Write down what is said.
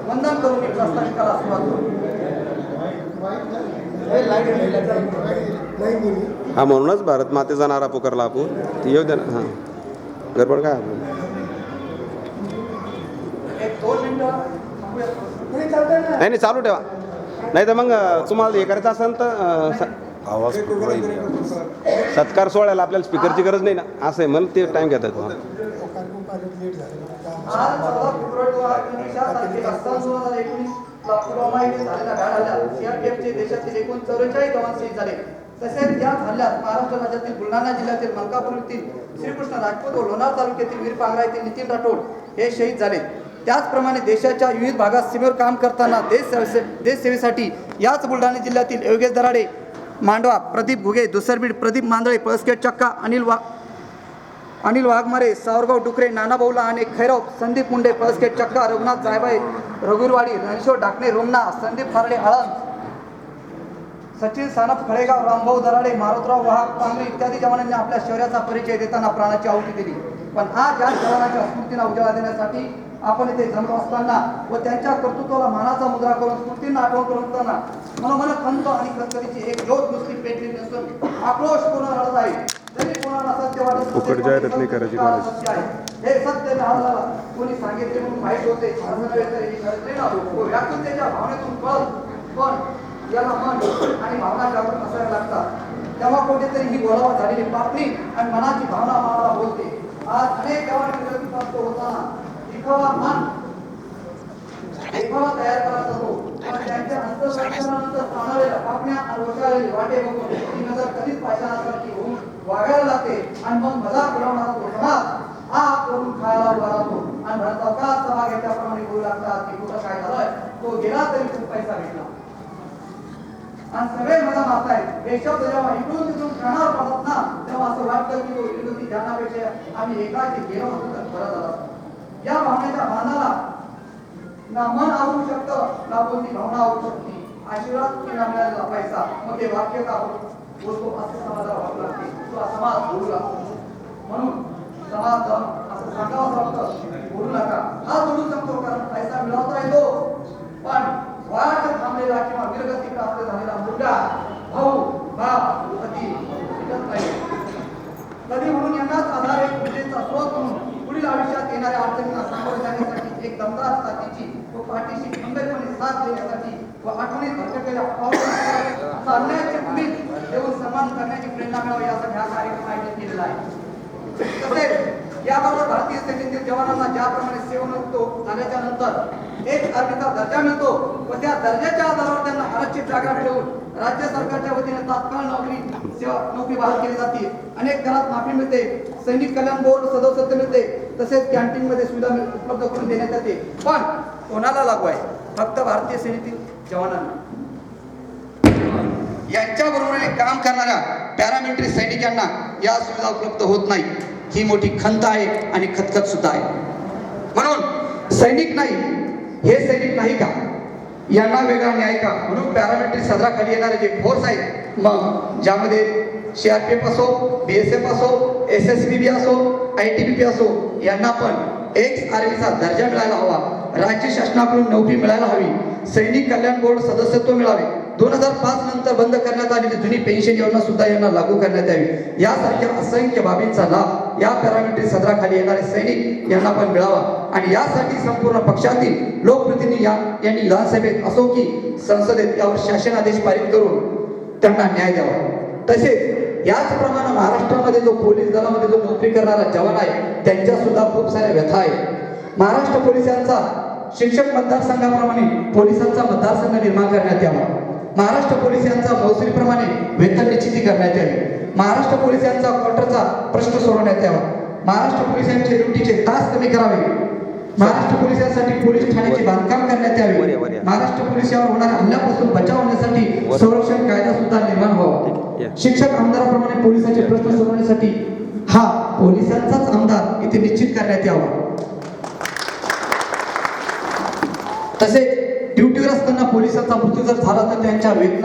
वंदन करून मी प्रस्ताविकाला सुरुवात करू. हा म्हणूनच भारत मातेचा नारा पुकारला आपण ती येऊ दे ना. हां गडबड काय आपण एक 2 मिनिटं नाही नाही चालू ठेवा. नाही तर मग तुम्हाला हे करायचं असेल तर आवाज सत्कार सोहळ्याला आपल्याला स्पीकरची गरज नाही ना असं आहे म्हणून ते टाईम घेतात. आज 14 फेब्रुवारी 2019 ला पुलवामा येथे झालेल्या हल्ल्यात सीआरपीएफचे देशातील एकूण 44 जवान शहीद झाले. तसेच या हल्ल्यात महाराष्ट्र राज्यातील बुलढाणा जिल्ह्यातील मलकापूर येथील श्रीकृष्ण राजपूत व लोणार तालुक्यातील वीरपांगरा येथील नितीन राठोड हे शहीद झाले. त्याचप्रमाणे देशाच्या विविध भागात सीमेवर काम करताना देशसेवेसाठी याच बुलढाणा जिल्ह्यातील योगेश दराडे मांडवा, प्रदीप घुगे, दुसरबीड, प्रदीप मांदळे, पळसखेड चक्का, अनिल वाघमारे, सावरगाव डुकरे, नाना बौला आणि खैरव, संदीप मुंडे, पळसखेड चक्का, रघुनाथ जायबाई, रघुरवाडी, रणशोर डाकणे, रोमना, संदीप फारडे, आळंद, सचिन सानप, खळेगाव, रामभाऊ दराडे, मारुतराव वाहक, पांगरे इत्यादी जवानांनी आपल्या शौर्याचा परिचय देताना प्राणाची आहुती दिली. पण आज या जवानांच्या स्मृतींना उजाळा देण्यासाठी आपण इथे जमलो असताना व त्यांच्या कर्तृत्वाला मानाचा मुद्रा करून स्मृतींना आठवण करून असताना मनोमन खंत आणि खतखतीची एक ज्योत नुसती पेटली नसून आक्रोश पूर्ण रडत आहे. जरी कोणाला सत्य वाटत हे सत्य आपल्याला कोणी सांगितले म्हणून माहीत होते व्याकुलतेच्या भावनेतून कळत. पण याला मन आणि भावना जागृत असायला लागतात. तेव्हा कुठेतरी ही बोलावा झालेली पापणी आणि मनाची भावना मनाला बोलते. आज अनेक जवानी प्राप्त होताना देखावा तयार करत होतो. पण त्यांच्या अंतःकरणानंतर ताणलेल्या पापण्या आणि वशालेली वाटे बघून ही नजर कधीच पाषाणासारखी होऊन वागायला लागते आणि मग मजाक उडवणारा तो समाज हा करून खायला उभा राहतो आणि भरचौकात सभा घेतल्याप्रमाणे बोलू लागतात की कुठं काय झालंय, तो गेला तरी खूप पैसा घेतला आणि सगळे मजा मारतायत. बेशब्द जेव्हा इकडून तिकडून कानावर पडत ना तेव्हा असं वाटतं की तो विरोधी जाण्यापेक्षा आम्ही एकाची गेलो होतो तर बरं झालं. या भावनेच्या बांधाला ना मन आवडू शकतं ना कोणती भावना आवडू शकते. आशीर्वाद किंवा मिळालेला पैसा मग ते वाक्य का बोलतो असं समाजाला वाटू लागते. तो समाज बोलू लागतो. म्हणून समाज असं सांगावं वाटतं बोलू नका. हा बोलू शकतो कारण पैसा मिळवता येतो. पण वाट थांबलेला किंवा विरगतीकडे झालेला मुलगा, भाऊ, बाप, पती शिकत नाही. कधी म्हणून यांनाच आधार एक ऊर्जेचा स्रोत म्हणून पुढील आयुष्यात येणाऱ्या अडचणींना सामोरे जाण्यासाठी एक दमदार साथीची व पाठीशी खंबीरपणे साथ देण्यासाठी व आठवणीत भरकटलेल्या चालण्याची उमेद देऊन सन्मान करण्याची प्रेरणा मिळावी यासाठी हा कार्यक्रम आयोजित केलेला आहे. तसेच याबरोबर भारतीय सेनेतील जवानांना ज्याप्रमाणे सेवानिवृत्त झाल्याच्या नंतर एक आर्मीचा दर्जा मिळतो व त्या दर्जाच्या आधारावर त्यांना आरक्षित जागा ठेवून राज्य सरकारच्या वतीने तात्काळ नोकरी बहाल केली जाते. अनेक घरात माफी मिळते, सैनिक कल्याण बोर्ड सदस्यत्व मिळते, तसेच कॅन्टीन मध्ये सुविधा उपलब्ध करून देण्यात येते. पण कोणाला लागू आहे? फक्त भारतीय सेनेतील जवानांना. यांच्या बरोबरीने काम करणाऱ्या पॅरामिलिटरी सैनिकांना या सुविधा उपलब्ध होत नाही. ही मोठी खंत आहे आणि खतखत सुद्धा आहे. म्हणून सैनिक नाही, हे सैनिक नाही का, यांना वेगळा न्याय का? म्हणून पॅरामिलिटरी सदराखाली येणारे जे फोर्स आहेत मग ज्यामध्ये सीआरपीएफ असो, बीएसएफ असो, एसएसबी असो, आयटीबीपी असो, यांना पण एक्स आर्मीचा दर्जा मिळायला हवा. राज्य शासनाकडून नोकरी मिळायला हवी. सैनिक कल्याण बोर्ड सदस्यत्व मिळावे. 2005 नंतर बंद करण्यात आलेली जुनी पेन्शन योजना सुद्धा यांना लागू करण्यात यावी. यासारख्या असंख्य बाबींचा लाभ या पॅरामिलिटरी सदराखाली येणारे सैनिक यांना पण मिळावा आणि यासाठी संपूर्ण पक्षातील लोकप्रतिनिधी यांनी विधानसभेत असो की संसदेत यावर शासनादेश पारित करून त्यांना न्याय द्यावा. तसेच याचप्रमाणे महाराष्ट्रामध्ये जो पोलीस दलामध्ये जो नोकरी करणारा जवान आहे त्यांच्या सुद्धा खूप साऱ्या व्यथा आहेत. महाराष्ट्र पोलिसांचा शिक्षक मतदारसंघाप्रमाणे पोलिसांचा मतदारसंघ निर्माण करण्यात यावा. महाराष्ट्र पोलीस यांचा महसुलीप्रमाणे वेतन निश्चिती करण्यात यावी. महाराष्ट्र पोलीस यांचा क्वार्टरचा प्रश्न सोडवण्यात यावा. महाराष्ट्र पोलिसांचे ड्युटीचे तास कमी करावे. महाराष्ट्र पोलिसांसाठी पोलीस ठाण्याचे बांधकाम करण्यात यावे. महाराष्ट्र पोलिसांवर होणाऱ्या हल्ल्यापासून बचाव होण्यासाठी संरक्षण कायदा सुद्धा निर्माण व्हावा. शिक्षक आमदाराप्रमाणे पोलिसांचे प्रश्न सोडवण्यासाठी हा पोलिसांचाच आमदार इथे निश्चित करण्यात यावा. तसेच ड्युटीवर असताना पोलिसांचा मृत्यू जर झाला तर त्यांच्या वेतना